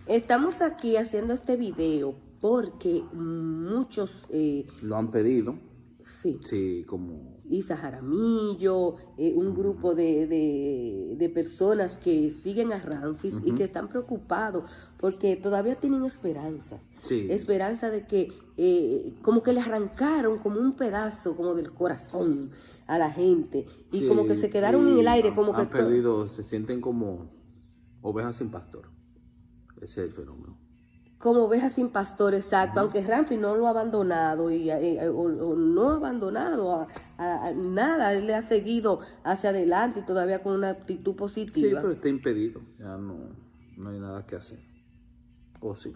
Estamos aquí haciendo este video porque muchos... Lo han pedido. Sí. Sí, como... Isa Jaramillo, un grupo de personas que siguen a Ramfis y que están preocupados porque todavía tienen esperanza. Sí. Esperanza de que como que le arrancaron como un pedazo como del corazón a la gente y Sí, como que se quedaron en el aire, como que han perdido, se sienten como ovejas sin pastor. Ese es el fenómeno. como ovejas sin pastor, exacto, aunque Ramfis no lo ha abandonado o no ha abandonado a nada, él le ha seguido hacia adelante y todavía con una actitud Sí, positiva. pero está impedido, ya no hay nada que hacer. ¿O sí?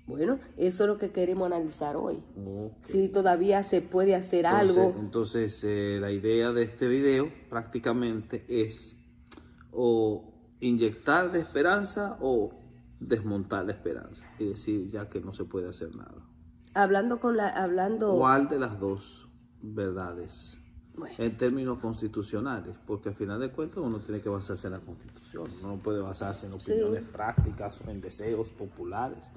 Bueno, eso es lo que queremos analizar hoy. Okay. Si todavía se puede hacer algo. Entonces la idea de este video prácticamente es o inyectar de esperanza o desmontar la esperanza y decir ya que no se puede hacer nada. ¿Cuál de las dos verdades? Bueno. En términos constitucionales, porque al final de cuentas uno tiene que basarse en la Constitución, uno no puede basarse en opiniones prácticas o en deseos populares,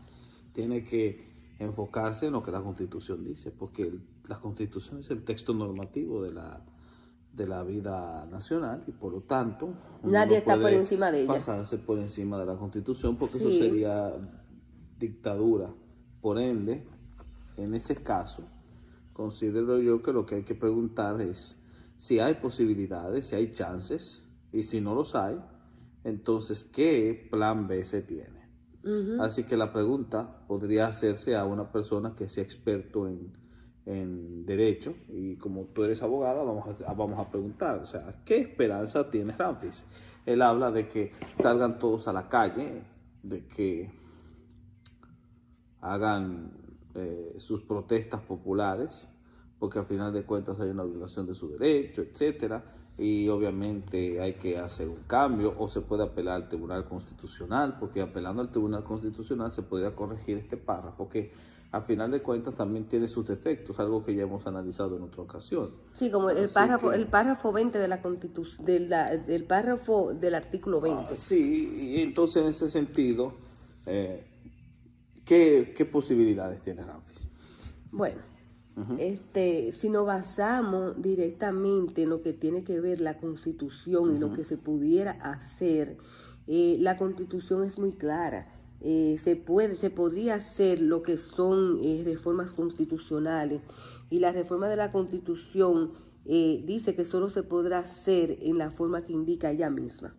tiene que enfocarse en lo que la Constitución dice, porque la Constitución es el texto normativo de la vida nacional y por lo tanto nadie está por encima de ella. Pasarse por encima de la Constitución porque eso sería dictadura. Por ende, en ese caso, considero yo que lo que hay que preguntar es si hay posibilidades, si hay chances y si no los hay, entonces ¿qué plan B se tiene? Así que la pregunta podría hacerse a una persona que sea experto en derecho y como tú eres abogada vamos a preguntar, o sea, ¿qué esperanza tiene Ramfis? Él habla de que salgan todos a la calle, de que hagan sus protestas populares, porque al final de cuentas hay una violación de su derecho, etcétera, y obviamente hay que hacer un cambio o se puede apelar al Tribunal Constitucional, porque apelando al Tribunal Constitucional se podría corregir este párrafo que al final de cuentas también tiene sus defectos, algo que ya hemos analizado en otra ocasión. Sí, como el párrafo 20 de la Constitución, del párrafo del artículo 20. Sí, y entonces en ese sentido, ¿qué posibilidades tiene Ramfis? Bueno, si nos basamos directamente en lo que tiene que ver la Constitución y lo que se pudiera hacer, la Constitución es muy clara. Se podría hacer lo que son reformas constitucionales y la reforma de la Constitución dice que solo se podrá hacer en la forma que indica ella misma.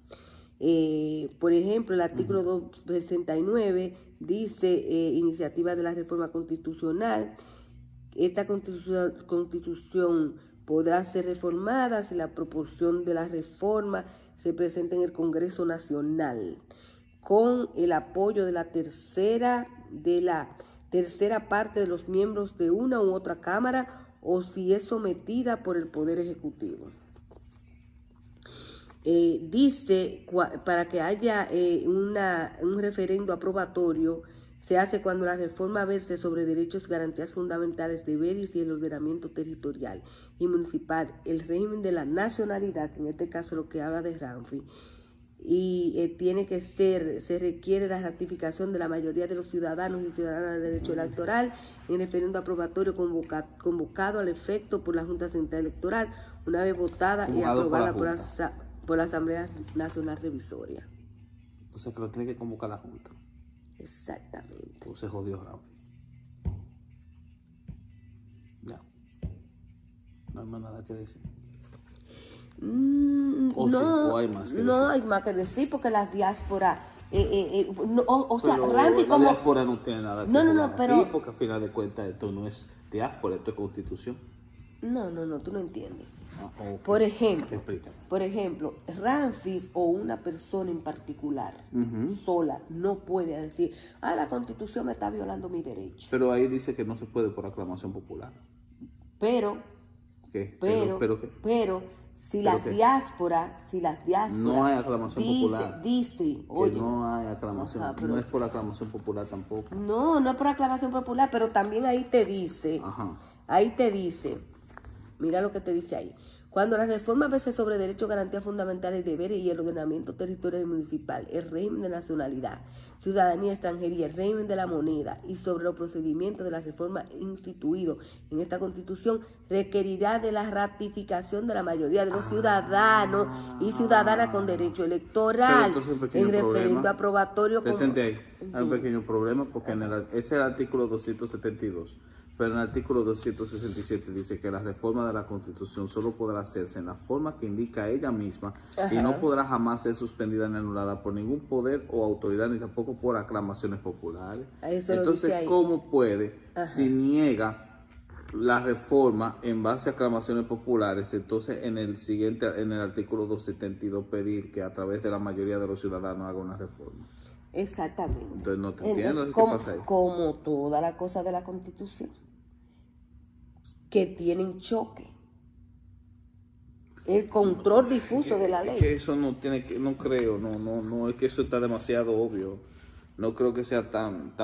Por ejemplo, el artículo 269 dice iniciativa de la reforma constitucional. Esta constitución podrá ser reformada si la proporción de la reforma se presenta en el Congreso Nacional con el apoyo de la tercera parte de los miembros de una u otra cámara o si es sometida por el Poder Ejecutivo. Dice para que haya un referendo aprobatorio se hace cuando la reforma verse sobre derechos, garantías fundamentales, deberes y el ordenamiento territorial y municipal, el régimen de la nacionalidad, que en este caso lo que habla de Ramfis, y se requiere la ratificación de la mayoría de los ciudadanos y ciudadanas del derecho electoral en referendo aprobatorio convocado al efecto por la Junta Central Electoral, una vez votada y aprobada por la Asamblea Nacional Revisoria. O sea que lo tiene que convocar la Junta. Exactamente. Pues se jodió Ramfis. Ya. No hay más nada que decir. No hay más que decir. No hay más que decir porque las diásporas Ramfis como... La diáspora no tiene nada que ver pero... aquí porque al final de cuentas esto no es diáspora, esto es constitución. No, tú no entiendes. Okay. Por ejemplo, Ramfis o una persona en particular sola no puede decir, la Constitución me está violando mi derecho. Pero ahí dice que no se puede por aclamación popular. Pero si las diásporas no hay aclamación popular. Oye, no hay aclamación, no es por aclamación popular tampoco. No es por aclamación popular, pero también ahí te dice, mira lo que te dice ahí. Cuando la reforma verse sobre derechos, garantías fundamentales, deberes y el ordenamiento territorial y municipal, el régimen de nacionalidad, ciudadanía, extranjería, el régimen de la moneda y sobre los procedimientos de la reforma instituidos en esta Constitución, requerirá de la ratificación de la mayoría de los ciudadanos y ciudadanas con derecho electoral en referendo aprobatorio. Hay un pequeño problema porque ese es el artículo 272. Pero en el artículo 267 dice que la reforma de la Constitución solo podrá hacerse en la forma que indica ella misma. Ajá. Y no podrá jamás ser suspendida ni anulada por ningún poder o autoridad, ni tampoco por aclamaciones populares. Entonces, ¿cómo puede, ajá, si niega la reforma en base a aclamaciones populares, entonces en el artículo 272 pedir que a través de la mayoría de los ciudadanos haga una reforma? Exactamente. Entonces no te entiendo qué pasa ahí. Como toda la cosa de la Constitución, que tienen choque. El control difuso de la ley. Que eso no tiene que, no creo, no, es que eso está demasiado obvio. No creo que sea tan.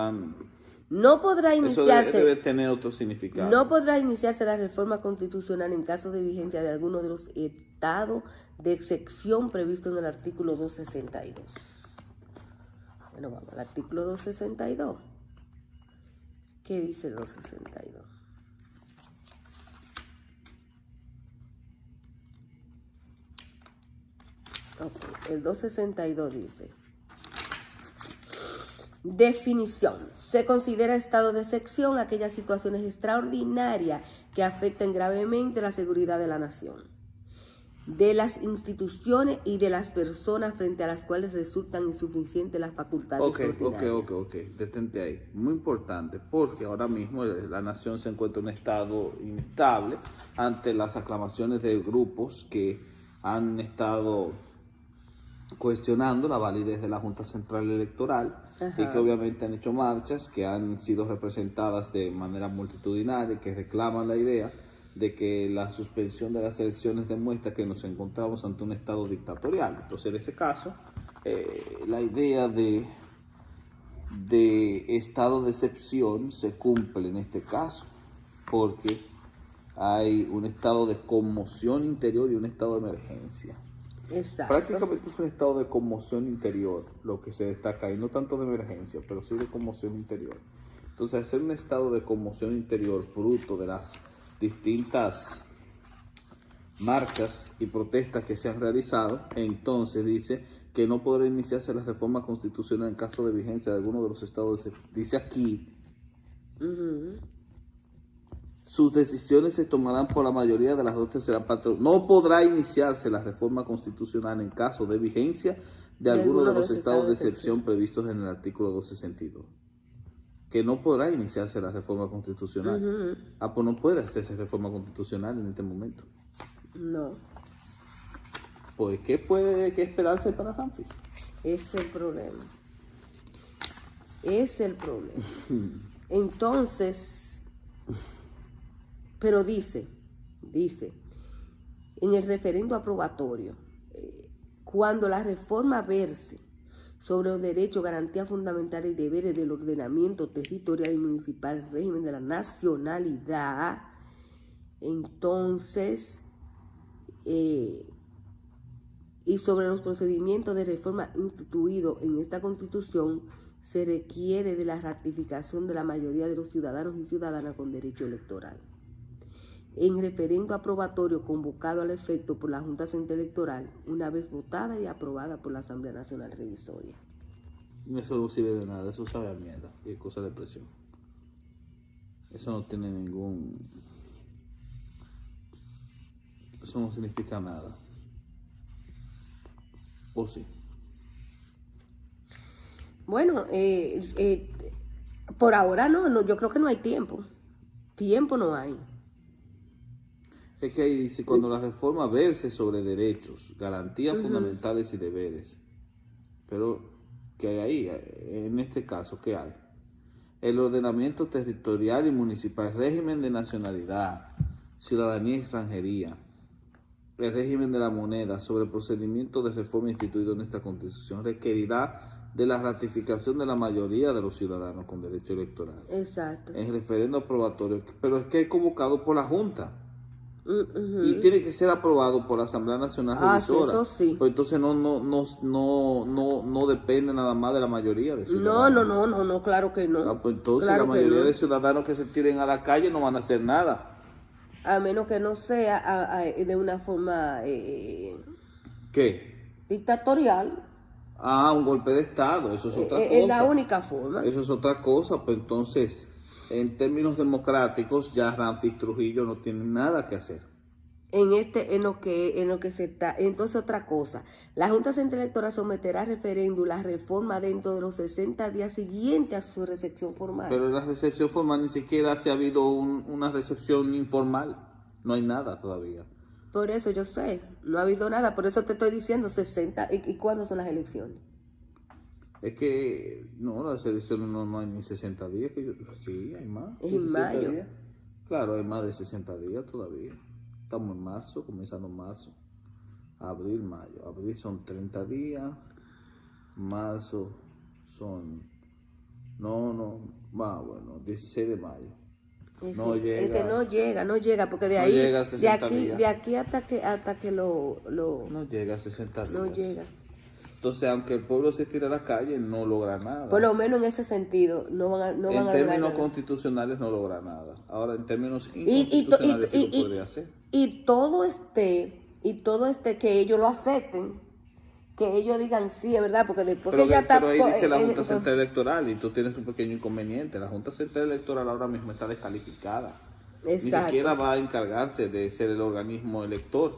No podrá iniciarse. Eso debe tener otro significado. No podrá iniciarse la reforma constitucional en caso de vigencia de alguno de los estados de excepción previsto en el artículo 262. Bueno, vamos al artículo 262. ¿Qué dice el 262? Okay. El 262 dice: definición. Se considera estado de excepción aquellas situaciones extraordinarias que afecten gravemente la seguridad de la nación, de las instituciones y de las personas frente a las cuales resultan insuficientes las facultades ordinarias. Ok, detente ahí. Muy importante, porque ahora mismo la nación se encuentra en un estado inestable ante las aclamaciones de grupos que han estado cuestionando la validez de la Junta Central Electoral. Ajá. Y que obviamente han hecho marchas que han sido representadas de manera multitudinaria y que reclaman la idea de que la suspensión de las elecciones demuestra que nos encontramos ante un estado dictatorial. Entonces, en ese caso, la idea de estado de excepción se cumple en este caso, porque hay un estado de conmoción interior y un estado de emergencia. Exacto. Prácticamente es un estado de conmoción interior lo que se destaca ahí, no tanto de emergencia, pero sí de conmoción interior. Entonces, hacer un estado de conmoción interior fruto de las distintas marchas y protestas que se han realizado, entonces dice que no podrá iniciarse la reforma constitucional en caso de vigencia de alguno de los estados. Dice aquí, sus decisiones se tomarán por la mayoría de las 2/3 partes. No podrá iniciarse la reforma constitucional en caso de vigencia de alguno de los estados de excepción previstos en el artículo 262. Que no podrá iniciarse la reforma constitucional. Pues no puede hacerse reforma constitucional en este momento. No. Pues, ¿qué esperarse para Ramfis? Es el problema. Es el problema. Entonces, pero dice, en el referendo aprobatorio, cuando la reforma verse sobre los derechos, garantías fundamentales y deberes del ordenamiento territorial y municipal, régimen de la nacionalidad, entonces, y sobre los procedimientos de reforma instituidos en esta Constitución, se requiere de la ratificación de la mayoría de los ciudadanos y ciudadanas con derecho electoral. En referendo aprobatorio convocado al efecto por la Junta Central Electoral, una vez votada y aprobada por la Asamblea Nacional Revisoria. Eso no sirve de nada, eso sabe a mierda y es cosa de presión. Eso no tiene eso no significa nada. ¿O sí? Bueno, por ahora no, yo creo que no hay tiempo. Tiempo no hay. Es que ahí dice, cuando la reforma verse sobre derechos, garantías fundamentales y deberes. Pero, ¿qué hay ahí? En este caso, ¿qué hay? El ordenamiento territorial y municipal, régimen de nacionalidad, ciudadanía y extranjería, el régimen de la moneda, sobre el procedimiento de reforma instituido en esta Constitución, requerirá de la ratificación de la mayoría de los ciudadanos con derecho electoral. Exacto. En referendo aprobatorio, pero es que es convocado por la Junta. y tiene que ser aprobado por la Asamblea Nacional Revisora. Eso sí. Pues entonces no depende nada más de la mayoría de ciudadanos. No, claro que no. Pues entonces claro la mayoría de ciudadanos que se tiren a la calle no van a hacer nada. A menos que no sea de una forma... ¿Qué? Dictatorial. Un golpe de Estado, eso es otra cosa. Es la única forma. Eso es otra cosa, pues entonces, en términos democráticos, ya Ramfis Trujillo no tiene nada que hacer. En lo que se está. Entonces, otra cosa, la Junta Central Electoral someterá a referéndum la reforma dentro de los 60 días siguientes a su recepción formal. Pero la recepción formal ni siquiera se ha habido una recepción informal, no hay nada todavía. Por eso yo sé, no ha habido nada, por eso te estoy diciendo 60. ¿Y cuándo son las elecciones? Es que, no, las elecciones no hay ni 60 días, sí, hay más. ¿Es en mayo? Días. Claro, hay más de 60 días todavía. Estamos en marzo, comenzando marzo. Abril, mayo. Abril son 30 días. Marzo son... bueno, 16 de mayo. No llega, porque de ahí, de aquí hasta que lo... No llega a 60 días. No llega. Entonces, aunque el pueblo se tire a la calle, no logra nada. Por lo menos en ese sentido, no van a lograr nada. En términos constitucionales no logra nada. Ahora, en términos inconstitucionales sí lo podría hacer. Y todo este que ellos lo acepten, que ellos digan sí, es verdad, porque después que ya está... Pero ahí dice la Junta Central Electoral y tú tienes un pequeño inconveniente. La Junta Central Electoral ahora mismo está descalificada. Exacto. Ni siquiera va a encargarse de ser el organismo elector,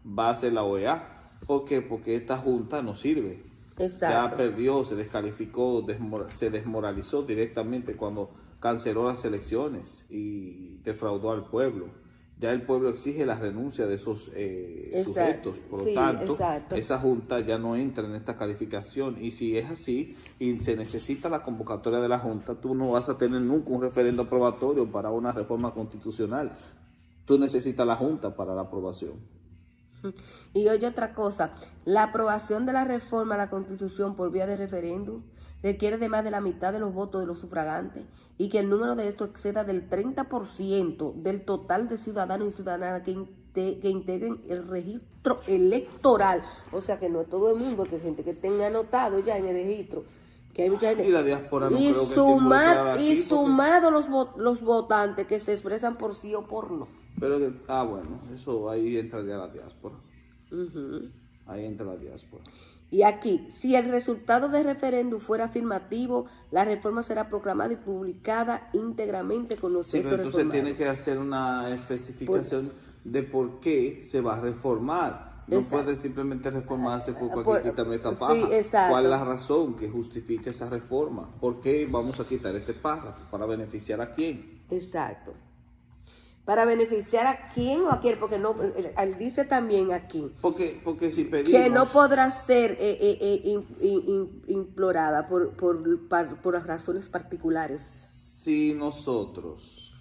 va a ser la OEA. ¿Por qué? Porque esta Junta no sirve. Exacto. Ya perdió, se descalificó, se desmoralizó directamente cuando canceló las elecciones y defraudó al pueblo. Ya el pueblo exige la renuncia de esos sujetos. Por lo tanto, esa Junta ya no entra en esta calificación. Y si es así y se necesita la convocatoria de la Junta, tú no vas a tener nunca un referendo aprobatorio para una reforma constitucional. Tú necesitas la Junta para la aprobación. Y oye otra cosa, la aprobación de la reforma a la Constitución por vía de referéndum requiere de más de la mitad de los votos de los sufragantes y que el número de estos exceda del 30% del total de ciudadanos y ciudadanas que integren el registro electoral. O sea que no es todo el mundo, que gente que tenga anotado ya en el registro. Que hay mucha gente. Y la diáspora no creo que sumado los votantes que se expresan por sí o por no. Pero, bueno, eso ahí entraría la diáspora. Ahí entra la diáspora. Y aquí, si el resultado del referéndum fuera afirmativo, la reforma será proclamada y publicada íntegramente con los textos reformados. Entonces tiene que hacer una especificación de por qué se va a reformar. No puede simplemente reformarse porque quitarme esta paja. Sí, ¿cuál es la razón que justifica esa reforma? ¿Por qué vamos a quitar este párrafo? ¿Para beneficiar a quién? Exacto. ¿Para beneficiar a quién o a quién? Porque no, él dice también aquí porque si pedimos, que no podrá ser implorada por razones particulares. Si nosotros,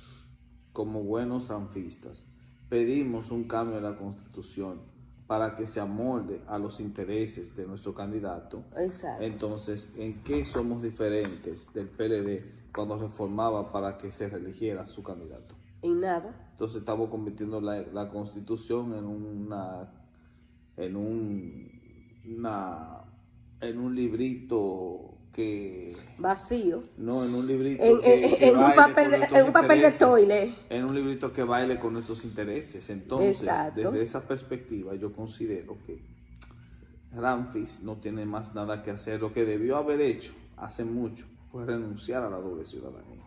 como buenos ranfistas, pedimos un cambio en la Constitución para que se amolde a los intereses de nuestro candidato, exacto, entonces, ¿en qué somos diferentes del PLD cuando reformaba para que se reeligiera su candidato? En nada. Entonces estamos convirtiendo la Constitución en un librito que vacío. No, en un librito en un papel de toile. En un librito que baile con nuestros intereses. Entonces, exacto, desde esa perspectiva, yo considero que Ramfis no tiene más nada que hacer. Lo que debió haber hecho hace mucho fue renunciar a la doble ciudadanía.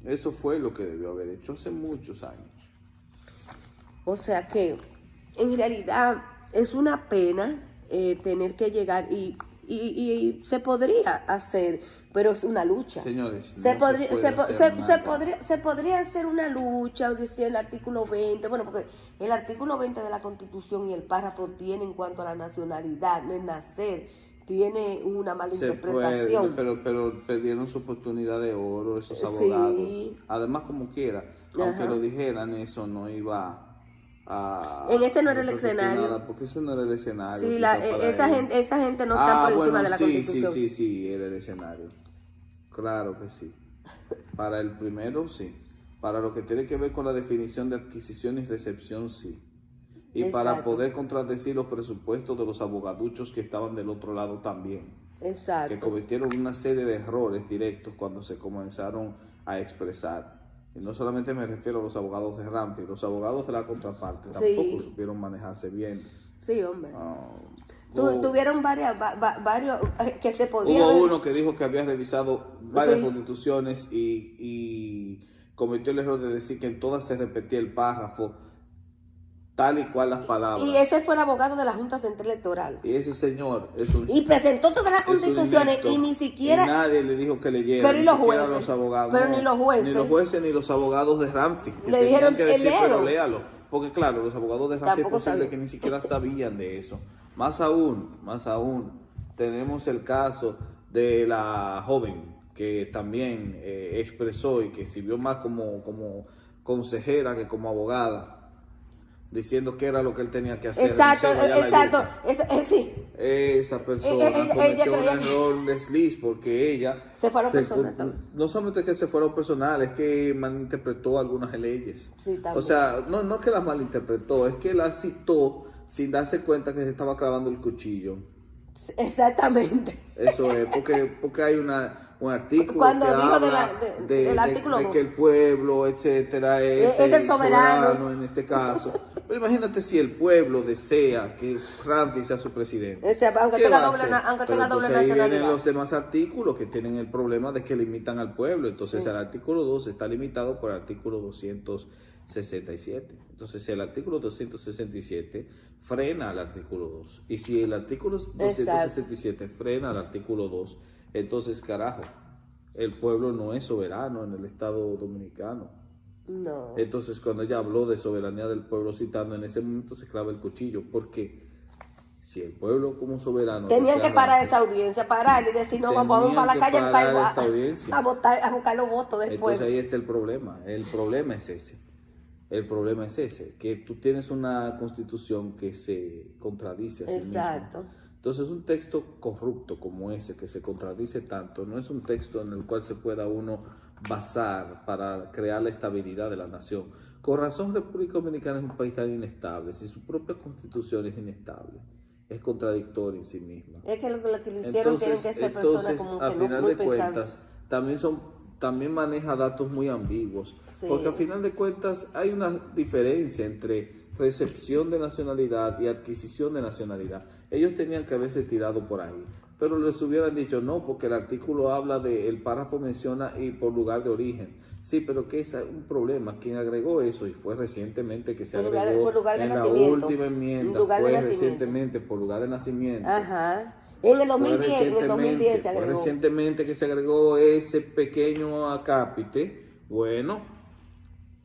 Eso fue lo que debió haber hecho hace muchos años. O sea que, en realidad, es una pena tener que llegar y se podría hacer, pero es una lucha. Señores, se podría hacer una lucha, o decir el artículo 20, bueno, porque el artículo 20 de la Constitución y el párrafo tiene en cuanto a la nacionalidad, no es nacer, tiene una mala interpretación. Pero perdieron su oportunidad de oro esos abogados. Sí. Además, como quiera, aunque lo dijeran, eso no iba a... En ese no era el escenario. Nada, porque ese no era el escenario. Sí, esa gente no está por encima de la Constitución. Sí, era el escenario. Claro que sí. Para el primero, sí. Para lo que tiene que ver con la definición de adquisición y recepción, sí. Y Exacto. para poder contradecir los presupuestos de los abogaduchos que estaban del otro lado también. Exacto. Que cometieron una serie de errores directos cuando se comenzaron a expresar. Y no solamente me refiero a los abogados de Ramfi, los abogados de la contraparte tampoco supieron manejarse bien. Sí, hombre. Tuvieron varios que se podían... Hubo uno que dijo que había revisado varias constituciones y cometió el error de decir que en todas se repetía el párrafo tal y cual las palabras. Y ese fue el abogado de la Junta Central Electoral. Y ese señor es un... Y presentó todas las constituciones y ni siquiera... Y nadie le dijo que leyera. Pero ni los jueces. Los abogados, pero ni los jueces. Ni los jueces ni los abogados de Ramfi. Le dijeron que decir, pero léalo. Porque claro, los abogados de Ramfi es posible que ni siquiera sabían de eso. Más aún, tenemos el caso de la joven que también expresó y que sirvió más como consejera que como abogada, diciendo que era lo que él tenía que hacer. Exacto. Sí. Esa persona cometió un error desliz porque ella se fue a lo personal. No solamente que se fuera a lo personal, es que malinterpretó algunas leyes. Sí, también. O sea, no que las malinterpretó, es que la citó sin darse cuenta que se estaba clavando el cuchillo. Exactamente. Eso es, porque hay un artículo cuando que dijo habla de que el pueblo, etcétera, es el soberano en este caso. Pero imagínate si el pueblo desea que Ramfi sea su presidente. Aunque tenga doble nacionalidad. Ahí vienen los demás artículos que tienen el problema de que limitan al pueblo. Entonces el artículo 2 está limitado por el artículo 267. Entonces el artículo 267 frena al artículo 2. Y si el artículo 267 frena al artículo 2, entonces carajo, el pueblo no es soberano en el Estado Dominicano. No. Entonces cuando ella habló de soberanía del pueblo citando, en ese momento se clava el cuchillo, porque si el pueblo como soberano... Tenían que parar esa audiencia, parar y decir, no, vamos para la calle a buscar los votos del pueblo. Entonces ahí está el problema es ese. El problema es ese, que tú tienes una constitución que se contradice a sí misma. Entonces un texto corrupto como ese, que se contradice tanto, no es un texto en el cual se pueda uno basar para crear la estabilidad de la nación. Con razón, República Dominicana es un país tan inestable, si su propia constitución es inestable, es contradictoria en sí misma. Es que lo que le hicieron tienen que ser personas como que a final de cuentas, también maneja datos muy ambiguos, porque a final de cuentas hay una diferencia entre recepción de nacionalidad y adquisición de nacionalidad. Ellos tenían que haberse tirado por ahí, pero les hubieran dicho no, porque el artículo habla el párrafo menciona y por lugar de origen. Sí, pero que es un problema. Quien agregó eso, y fue recientemente que se agregó en la última enmienda, fue recientemente por lugar de nacimiento. Ajá. En el 2010 se agregó. Fue recientemente que se agregó ese pequeño acápite. Bueno,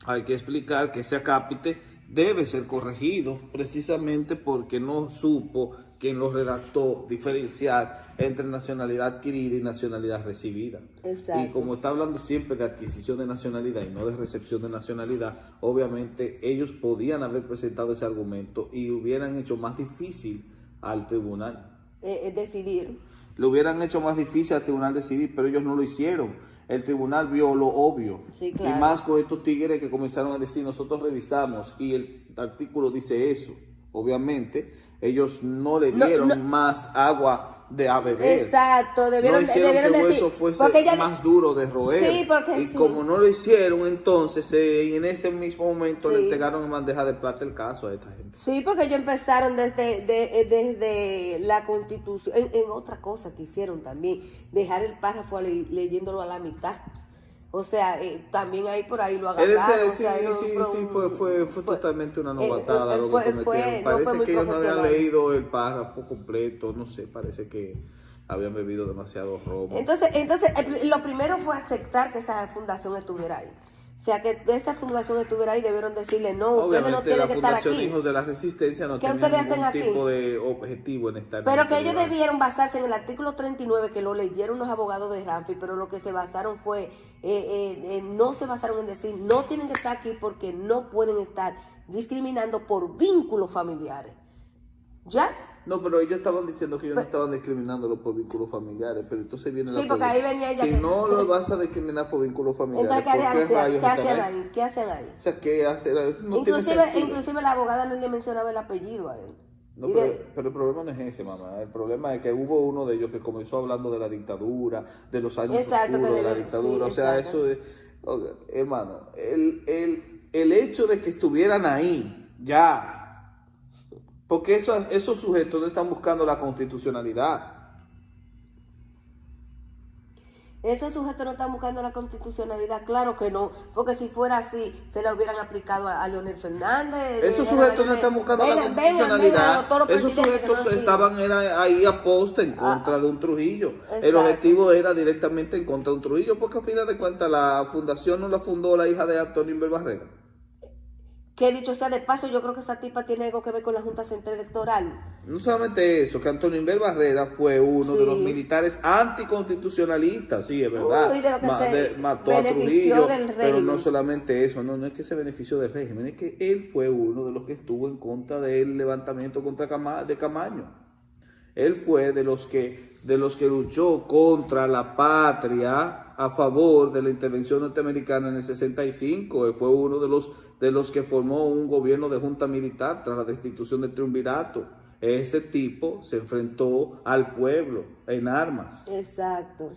hay que explicar que ese acápite debe ser corregido precisamente porque no supo quien lo redactó diferenciar entre nacionalidad adquirida y nacionalidad recibida. Exacto. Y como está hablando siempre de adquisición de nacionalidad y no de recepción de nacionalidad, obviamente ellos podían haber presentado ese argumento y hubieran hecho más difícil al tribunal decidir. Lo hubieran hecho más difícil al tribunal decidir, pero ellos no lo hicieron. El tribunal vio lo obvio. Sí, claro. Y más con estos tigres que comenzaron a decir, nosotros revisamos y el artículo dice eso. Obviamente, ellos no le dieron más agua de a beber. Exacto, debieron decir que eso fuese más duro de roer. Sí, porque como no lo hicieron, entonces en ese mismo momento le entregaron en bandeja de plata el caso a esta gente. Sí, porque ellos empezaron desde la Constitución, en otra cosa que hicieron también, dejar el párrafo leyéndolo a la mitad. O sea, también ahí por ahí lo agarraron. Fue totalmente una novatada lo que cometieron. Parece que ellos no habían leído el párrafo completo, no sé, parece que habían bebido demasiado romo. Entonces, lo primero fue aceptar que esa fundación estuviera ahí. O sea, que esa fundación estuviera ahí, debieron decirle, no, ustedes no tienen que estar aquí. La Fundación Hijos de la Resistencia no tiene ningún tipo de objetivo en estar pero que ellos debieron basarse en el artículo 39, que lo leyeron los abogados de Ramfi, pero lo que se basaron fue, no se basaron en decir, no tienen que estar aquí porque no pueden estar discriminando por vínculos familiares. ¿Ya? No, pero ellos estaban diciendo que ellos no estaban discriminándolo por vínculos familiares, pero entonces viene sí, porque ahí venía ella. Si no lo vas a discriminar por vínculos familiares, entonces, ¿qué hacían ahí? ¿Qué hacen ahí? O sea, ¿qué hacen? No inclusive la abogada no le mencionaba el apellido a él. No, pero el problema no es ese, mamá. El problema es que hubo uno de ellos que comenzó hablando de la dictadura, de los años oscuros de la dictadura. Sí, o sea, eso es... hermano, el hecho de que estuvieran ahí, ya... Porque esos sujetos no están buscando la constitucionalidad. Esos sujetos no están buscando la constitucionalidad, claro que no, porque si fuera así, se la hubieran aplicado a Leonel Fernández. Esos sujetos no están buscando la constitucionalidad. Esos sujetos estaban ahí a posta en contra de un Trujillo. Exacto. El objetivo era directamente en contra de un Trujillo, porque al final de cuentas la fundación no la fundó la hija de Antonio Inver Barrera. Que dicho sea de paso, yo creo que esa tipa tiene algo que ver con la Junta Central Electoral. No solamente eso, que Antonio Inver Barrera fue uno de los militares anticonstitucionalistas, sí, es verdad. Mató a Trujillo, pero no solamente eso, no es que se benefició del régimen, es que él fue uno de los que estuvo en contra del levantamiento contra de Camaño. Él fue de los que luchó contra la patria a favor de la intervención norteamericana en el 65. Él fue uno de los que formó un gobierno de junta militar tras la destitución del triunvirato. Ese tipo se enfrentó al pueblo en armas. Exacto.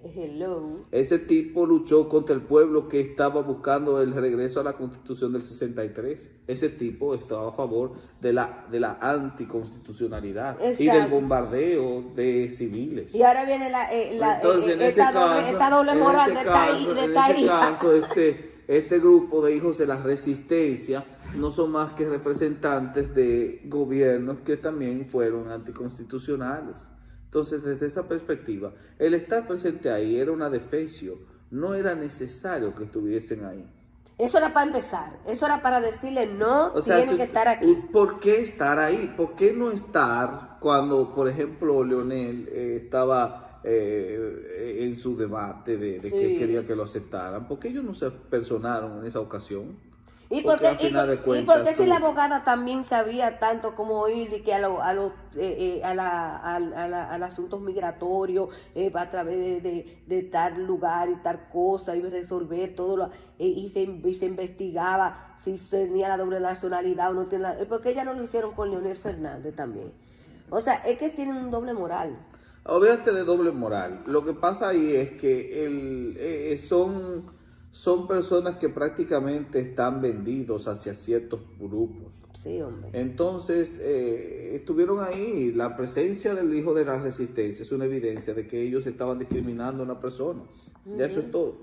Hello. Ese tipo luchó contra el pueblo que estaba buscando el regreso a la Constitución del 63. Ese tipo estaba a favor de la anticonstitucionalidad. Exacto. Y del bombardeo de civiles. Y ahora viene esta doble moral de esta hija. En este caso, este grupo de hijos de la resistencia no son más que representantes de gobiernos que también fueron anticonstitucionales. Entonces, desde esa perspectiva, el estar presente ahí era una defecio, no era necesario que estuviesen ahí. Eso era para empezar, eso era para decirle no, tienen que estar aquí. ¿Por qué estar ahí? ¿Por qué no estar cuando, por ejemplo, Leonel estaba en su debate de que quería que lo aceptaran? ¿Por qué ellos no se personaron en esa ocasión? ¿Y por qué si la abogada también sabía tanto como ir que al asuntos migratorios a través de tal lugar y tal cosa y resolver todo y se investigaba si tenía la doble nacionalidad o no tenía ¿por qué ella no lo hicieron con Leonel Fernández también? O sea, es que tienen un doble moral. Olvídate de doble moral. Lo que pasa ahí es que son personas que prácticamente están vendidos hacia ciertos grupos. Sí, hombre. Entonces, estuvieron ahí. La presencia del hijo de la resistencia es una evidencia de que ellos estaban discriminando a una persona. Ya eso es todo.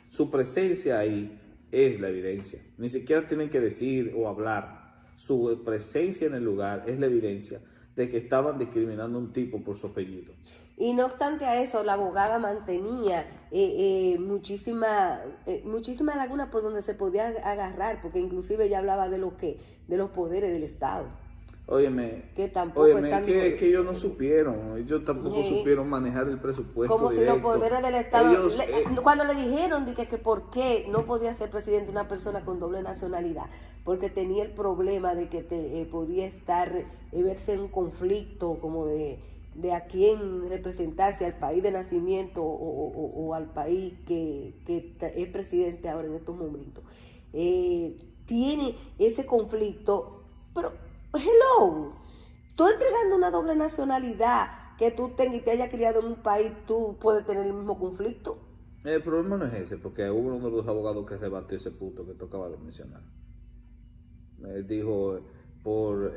Su presencia ahí es la evidencia. Ni siquiera tienen que decir o hablar. Su presencia en el lugar es la evidencia de que estaban discriminando a un tipo por su apellido. Y no obstante a eso, la abogada mantenía muchísima laguna por donde se podía agarrar, porque inclusive ella hablaba de los poderes del Estado. Óyeme, que tampoco es que ellos no supieron, ellos tampoco supieron manejar el presupuesto como directo. Si los poderes del Estado, cuando le dijeron que por qué no podía ser presidente una persona con doble nacionalidad, porque tenía el problema de que podía verse en un conflicto como de a quién representarse, al país de nacimiento o al país que es presidente ahora en estos momentos. Tiene ese conflicto, pero hello, tú entregando una doble nacionalidad que tú tengas y te hayas criado en un país, tú puedes tener el mismo conflicto. El problema no es ese, porque hubo uno de los abogados que rebatió ese punto que tú acabas de mencionar. Él dijo por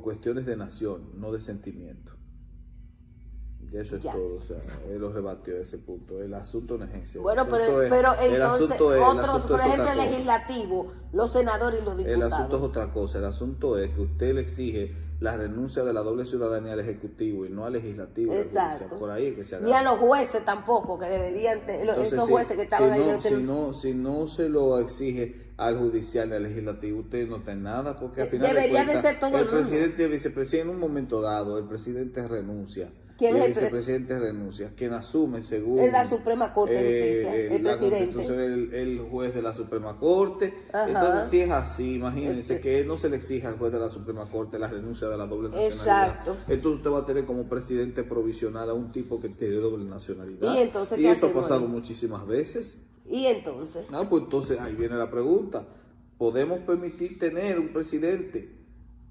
cuestiones de nación, no de sentimiento. Y eso es todo, o sea, él lo rebatió ese punto. El asunto no es ese. Bueno, pero entonces otros, por ejemplo, el legislativo, los senadores y los diputados. El asunto es otra cosa. El asunto es que usted le exige la renuncia de la doble ciudadanía al Ejecutivo y no al Legislativo. Exacto. Por ahí que se haga. Ni a los jueces tampoco, que deberían, entonces, esos jueces que estaban ahí. Si no se lo exige al judicial y al legislativo, usted no tiene nada, porque al final debería de ser todo el presidente y el vicepresidente en un momento dado, el presidente renuncia y el vicepresidente renuncia. Quien asume según en la Suprema Corte de Justicia, el la presidente. Constitución, el juez de la Suprema Corte. Ajá. Entonces, si es así, imagínense que no se le exija al juez de la Suprema Corte la renuncia de la doble nacionalidad. Exacto. Entonces usted va a tener como presidente provisional a un tipo que tiene doble nacionalidad. Y entonces, y eso ha pasado muchísimas veces. Y entonces. Pues entonces ahí viene la pregunta. ¿Podemos permitir tener un presidente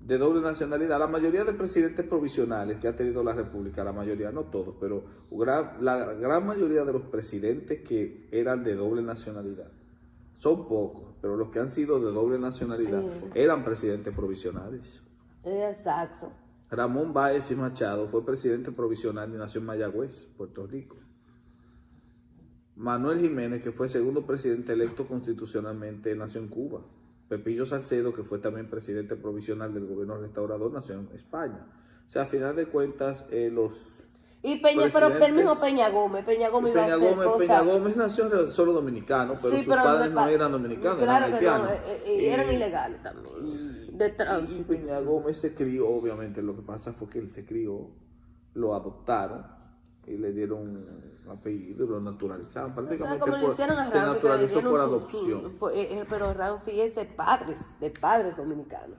de doble nacionalidad? La mayoría de presidentes provisionales que ha tenido la República, la mayoría, no todos, pero la gran mayoría de los presidentes que eran de doble nacionalidad, son pocos, pero los que han sido de doble nacionalidad eran presidentes provisionales. Exacto. Ramón Báez y Machado fue presidente provisional y nació en Mayagüez, Puerto Rico. Manuel Jiménez, que fue segundo presidente electo constitucionalmente, nació en Cuba. Pepillo Salcedo, que fue también presidente provisional del gobierno restaurador, nació en España. O sea, a final de cuentas, los pero el mismo Peña Gómez nació solo dominicano, pero sí, sus padres no eran dominicanos, claro, eran haitianos. Eran ilegales también. Y Peña Gómez se crió, obviamente lo que pasa fue que él se crió, lo adoptaron y le dieron un apellido, lo naturalizaron. Prácticamente se naturalizó por adopción. Pero Ramfi es de padres dominicanos.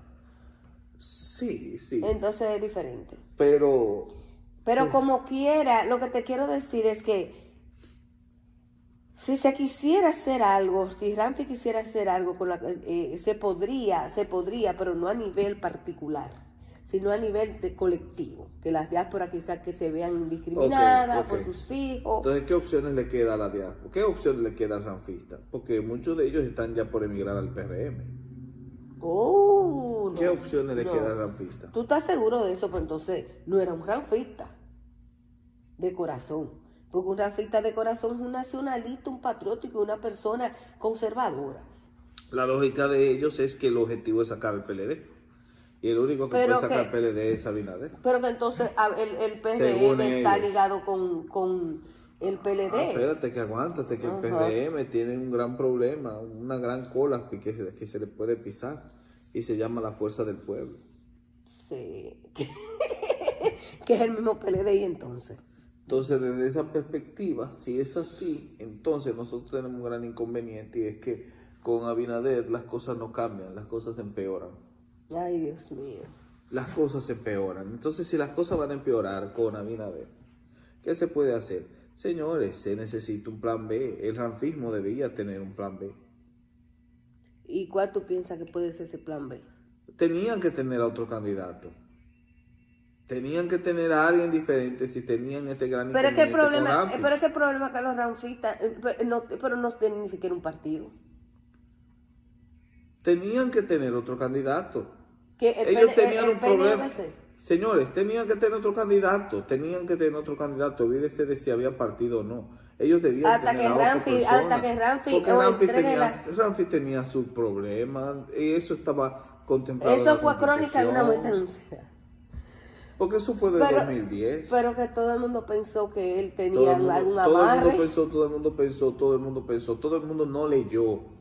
Sí. Entonces es diferente. Pero como quiera, lo que te quiero decir es que si se quisiera hacer algo, si Ramfi quisiera hacer algo, se podría, pero no a nivel particular, sino a nivel de colectivo, que las diásporas quizás que se vean discriminadas por sus hijos. Entonces, ¿qué opciones le queda a la diáspora? ¿Qué opciones le queda al ranfista? Porque muchos de ellos están ya por emigrar al PRM. ¿Qué opciones le queda al ranfista? ¿Tú estás seguro de eso? Pues entonces no era un ranfista de corazón. Porque un ranfista de corazón es un nacionalista, un patriótico, una persona conservadora. La lógica de ellos es que el objetivo es sacar al PLD. Y el único que puede sacar PLD es Abinader. Pero que entonces el PRM está ligado con el PLD. Espérate, que aguántate, que el PRM tiene un gran problema, una gran cola que se le puede pisar. Y se llama la Fuerza del Pueblo. Sí. Que es el mismo PLD y entonces. Entonces, desde esa perspectiva, si es así, entonces nosotros tenemos un gran inconveniente y es que con Abinader las cosas no cambian, las cosas empeoran. Ay, Dios mío. Las cosas empeoran. Entonces, si las cosas van a empeorar con Abinader, ¿qué se puede hacer? Señores, se necesita un plan B. El ranfismo debía tener un plan B. ¿Y cuál tú piensas que puede ser ese plan B? Tenían que tener a otro candidato. Tenían que tener a alguien diferente si tenían este gran inconveniente con Ramfi. Pero es que el problema es que los ranfistas, pero no tienen ni siquiera un partido. Tenían que tener otro candidato. Ellos tenían un problema. Señores, tenían que tener otro candidato. Olvídese de si había partido o no. Ellos debían tener a otra persona. Hasta que Ramfi porque Ramfi tenía sus problemas y eso estaba contemplado. Eso fue crónica de una muerte anunciada. Porque eso fue del 2010. Pero que todo el mundo pensó que él tenía algún amarre. Todo el mundo pensó, todo el mundo no leyó.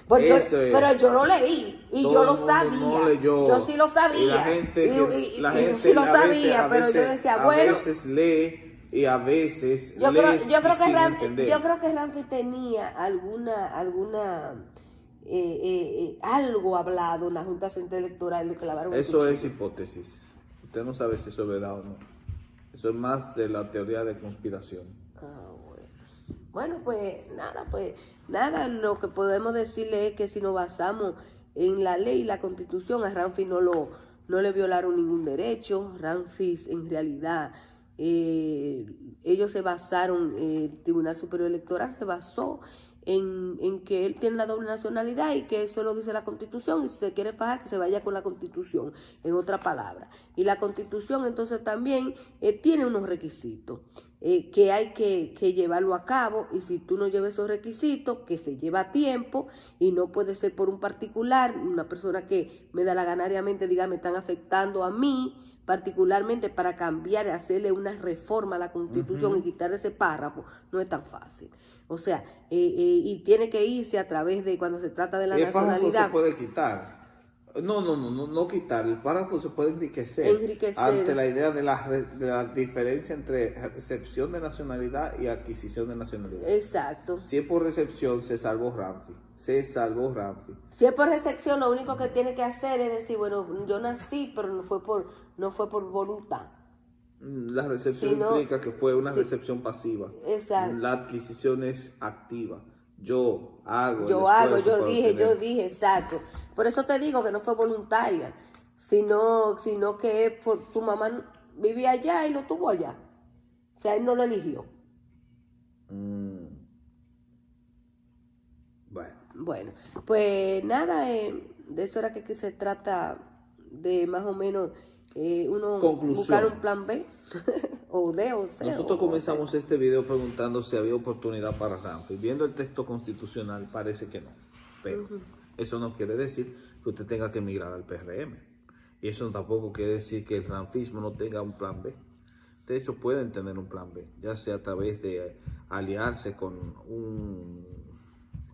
Pero yo lo leí y yo lo sabía. No leyó. Yo sí lo sabía. Y la gente sí lo sabía, pero yo decía, bueno. A veces lee y a veces yo creo que sin Ramfi tenía algo hablado en la Junta Central Electoral. Eso es hipótesis. Usted no sabe si eso es verdad o no. Eso es más de la teoría de conspiración. Bueno, pues nada, lo que podemos decirle es que si nos basamos en la ley y la Constitución, a Ramfi no le violaron ningún derecho. Ramfi, en realidad, ellos se basaron, el Tribunal Superior Electoral se basó en que él tiene la doble nacionalidad y que eso lo dice la Constitución, y si se quiere fajar, que se vaya con la Constitución, en otra palabra. Y la Constitución entonces también tiene unos requisitos que hay que llevarlo a cabo, y si tú no llevas esos requisitos, que se lleva tiempo y no puede ser por un particular, una persona que me da la ganariamente diga me están afectando a mí, particularmente para cambiar y hacerle una reforma a la Constitución y quitar ese párrafo, no es tan fácil. O sea, y tiene que irse a través de, cuando se trata de la nacionalidad. Se puede quitar. No quitar. El párrafo se puede enriquecer ante la idea de la diferencia entre recepción de nacionalidad y adquisición de nacionalidad. Exacto. Si es por recepción, se salvó Ramfi. Si es por recepción, lo único que tiene que hacer es decir, bueno, yo nací, pero no fue por voluntad. La recepción implica que fue una recepción pasiva. Exacto. La adquisición es activa. Yo dije, exacto. Por eso te digo que no fue voluntaria, sino que por tu mamá vivía allá y lo tuvo allá. O sea, él no lo eligió. Bueno, pues nada, de eso era que se trata de más o menos uno buscar un plan B o D o C. Nosotros comenzamos este video preguntando si había oportunidad para Ramfi. Viendo el texto constitucional parece que no, pero eso no quiere decir que usted tenga que emigrar al PRM. Y eso tampoco quiere decir que el ranfismo no tenga un plan B. De hecho, pueden tener un plan B, ya sea a través de aliarse con un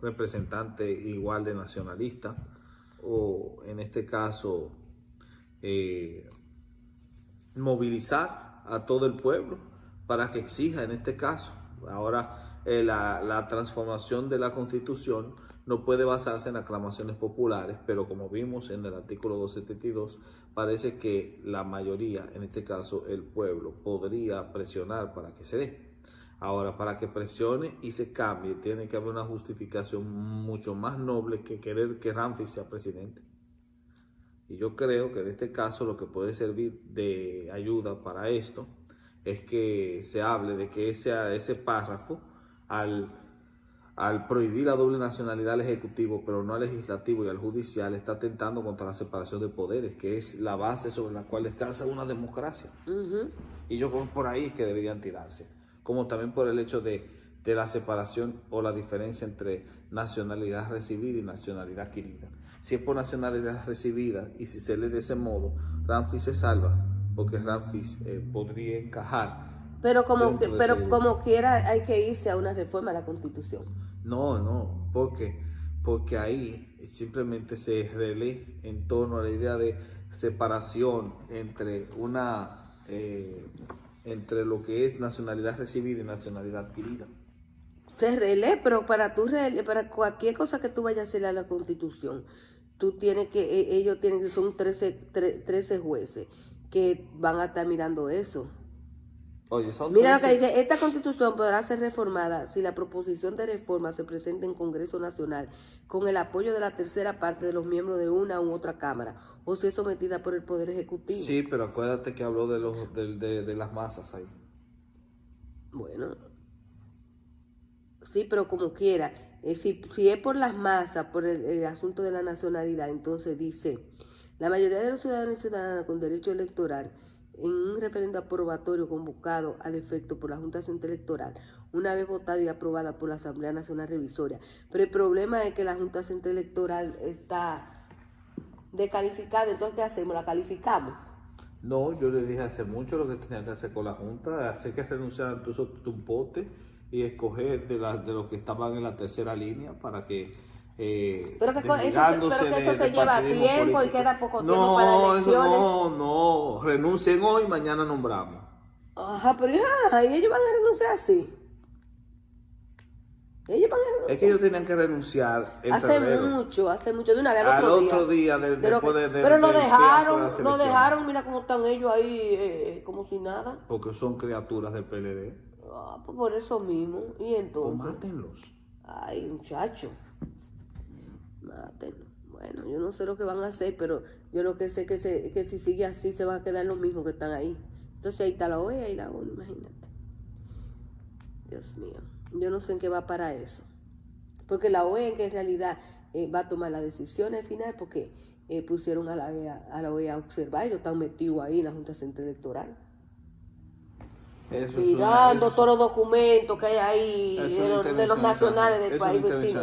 representante igual de nacionalista o en este caso movilizar a todo el pueblo para que exija en este caso. Ahora la transformación de la Constitución no puede basarse en aclamaciones populares, pero como vimos en el artículo 272, parece que la mayoría, en este caso el pueblo, podría presionar para que se dé. Ahora, para que presione y se cambie, tiene que haber una justificación mucho más noble que querer que Ramfi sea presidente. Y yo creo que en este caso lo que puede servir de ayuda para esto es que se hable de que ese párrafo, al prohibir la doble nacionalidad al Ejecutivo, pero no al Legislativo y al Judicial, está atentando contra la separación de poderes, que es la base sobre la cual descansa una democracia. Y yo creo que por ahí es que deberían tirarse. Como también por el hecho de la separación o la diferencia entre nacionalidad recibida y nacionalidad adquirida. Si es por nacionalidad recibida y si se lee de ese modo, Ramfi se salva, porque Ramfi podría encajar. Pero como quiera hay que irse a una reforma a la Constitución. No, porque ahí simplemente se relee en torno a la idea de separación entre entre lo que es nacionalidad recibida y nacionalidad adquirida. Se relee, pero para cualquier cosa que tú vayas a hacer a la Constitución, ellos tienen que son 13 jueces que van a estar mirando eso. Oye, Mira lo que dice: esta Constitución podrá ser reformada si la proposición de reforma se presenta en Congreso Nacional con el apoyo de la tercera parte de los miembros de una u otra Cámara o si es sometida por el Poder Ejecutivo. Sí, pero acuérdate que habló de las masas ahí. Bueno, sí, pero como quiera, si es por las masas, por el asunto de la nacionalidad, entonces dice: la mayoría de los ciudadanos y ciudadanas con derecho electoral en un referendo aprobatorio convocado al efecto por la Junta Central Electoral, una vez votada y aprobada por la Asamblea Nacional Revisoria. Pero el problema es que la Junta Central Electoral está descalificada, entonces ¿qué hacemos? ¿La calificamos? No, yo le dije hace mucho lo que tenían que hacer con la Junta, hacer que renunciaran a su tumpote y escoger de los que estaban en la tercera línea para que... pero que eso se lleva tiempo político. Y queda poco tiempo para elecciones. No, renuncien hoy, mañana nombramos. Ajá, pero y ellos van a renunciar así. Es que ellos tenían que renunciar en hace mucho, de una vez al otro día pero lo dejaron, mira cómo están ellos ahí, como si nada. Porque son criaturas del PLD. Pues por eso mismo. Y entonces, pues mátenlos. Ay, muchacho, mátenlos. Bueno, yo no sé lo que van a hacer, pero yo lo que sé es que si sigue así se va a quedar lo mismo que están ahí. Entonces ahí está la OEA y la ONU, imagínate. Dios mío, yo no sé en qué va para eso. Porque la OEA que en realidad va a tomar las decisiones al final, porque pusieron a la OEA a observar, ellos están metidos ahí en la Junta Central Electoral. Mirando todos los documentos que hay ahí de los nacionales del país vecino.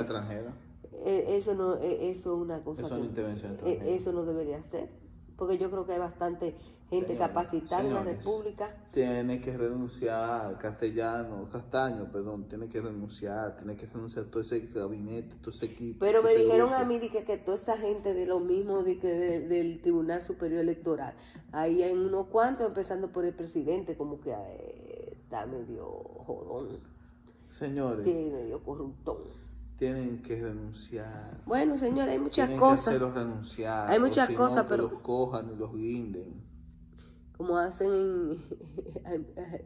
Eso es una cosa. Eso es una intervención extranjera. Eso no debería ser. porque yo creo que hay bastante gente capacitada en la señores, República. Tiene que renunciar, Castaño, tiene que renunciar a todo ese gabinete, todo ese equipo. Pero me dijeron grupo. a mí que toda esa gente de lo mismo del Tribunal Superior Electoral, ahí hay unos cuantos, empezando por el presidente, como que está medio jodón. Señores, Sí, medio corruptón. tienen que renunciar. Bueno, señores, hay muchas Tienen cosas. que hacerlos renunciar. Hay muchas si cosas, no, que pero los cojan y los guinden. como hacen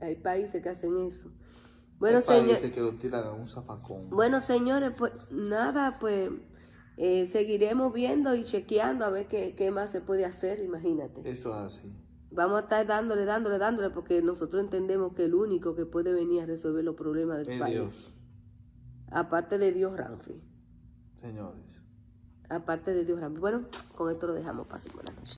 hay países que hacen eso. Bueno, Hay países señor, que lo tiran a un zafacón. bueno, señores, pues nada, pues seguiremos viendo y chequeando a ver qué más se puede hacer, imagínate. Eso es así. Vamos a estar dándole, porque nosotros entendemos que el único que puede venir a resolver los problemas del Es país, Dios, aparte de Dios Ramfi, señores. aparte de Dios Ramfi. Bueno, con esto lo dejamos, paso buenas noches.